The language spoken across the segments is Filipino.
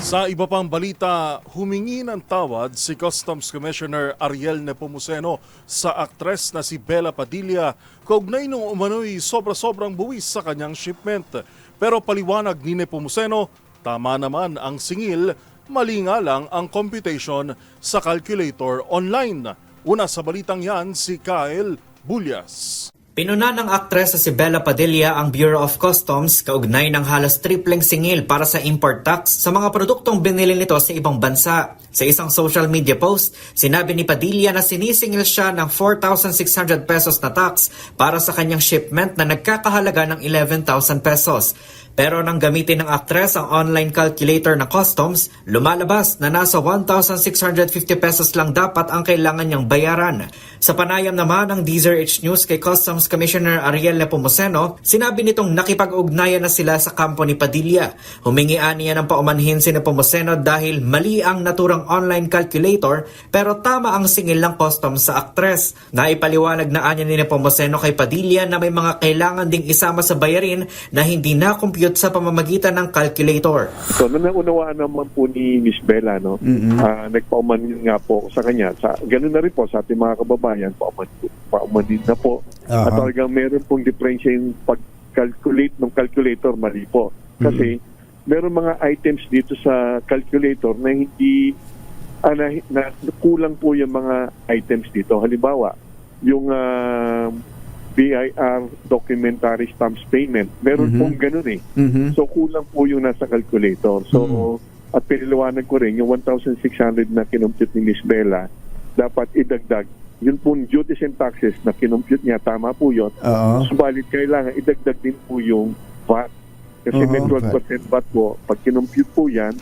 Sa iba pang balita, humingi ng tawad si Customs Commissioner Ariel Nepomuceno sa aktres na si Bella Padilla kaugnay nung umano'y sobra-sobrang buwis sa kanyang shipment. Pero paliwanag ni Nepomuceno, tama naman ang singil, mali nga lang ang computation sa calculator online. Una sa balitang yan, si Kyle Bulyas. Pinuna ng aktres na si Bella Padilla ang Bureau of Customs kaugnay ng halos tripleng singil para sa import tax sa mga produktong binili nito sa ibang bansa. Sa isang social media post, sinabi ni Padilla na sinisingil siya ng 4,600 pesos na tax para sa kanyang shipment na nagkakahalaga ng 11,000 pesos. Pero nang gamitin ng aktres ang online calculator ng customs, lumalabas na nasa 1,650 pesos lang dapat ang kailangan niyang bayaran. Sa panayam naman ng DZRH News kay Customs Commissioner Ariel Nepomuceno, sinabi nitong nakipag-ugnayan na sila sa kampo ni Padilla. Humingian niya ng paumanhin si Nepomuceno dahil mali ang naturang online calculator pero tama ang singil ng customs sa aktres. Naipaliwanag na anya ni Nepomuceno kay Padilla na may mga kailangan ding isama sa bayarin na hindi na-compute sa pamamagitan ng calculator. So, naunawaan naman po ni Miss Bella, no? Nagpaumanin nga po sa kanya. Ganun na rin po sa ating mga kababayan, paumanin na po. At talagang meron pong diferensya yung pag-calculate ng calculator, mali po. Kasi meron mga items dito sa calculator na hindi na kulang po yung mga items dito. Halimbawa, yung BIR documentary stamps payment. Meron pong ganun eh. So kulang po yung nasa calculator. So at piniliwanag ko rin yung 1,600 na kinumpute ni Miss Bella, dapat idagdag. Yun pong duties and taxes na kinumpute niya, tama po yun. Subalit kailangan idagdag din po yung VAT. Kasi may 12% VAT po. Pag kinumpute po yan,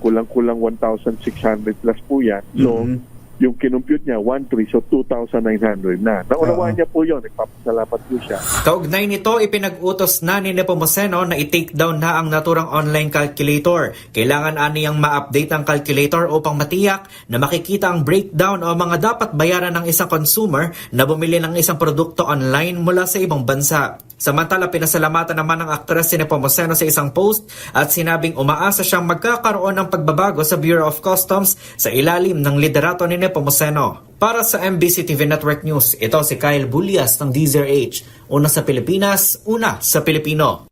kulang-kulang 1,600 plus po yan. So yung kinumpute niya, 1,300, so 2,900 na. Naunawaan niya po yun, nagpapasalamat po siya. Kaugnay nito, ipinag-utos na ni Nepomuceno na i-take down na ang naturang online calculator. Kailangan aniyang ma-update ang calculator upang matiyak na makikita ang breakdown o mga dapat bayaran ng isang consumer na bumili ng isang produkto online mula sa ibang bansa. Samantala, pinasalamatan naman ng aktres si Nepomuceno sa isang post at sinabing umaasa siyang magkakaroon ng pagbabago sa Bureau of Customs sa ilalim ng liderato ni Nepomuceno. Para sa MBC TV Network News, ito si Kyle Bulyas ng DZRH. Una sa Pilipinas, una sa Pilipino.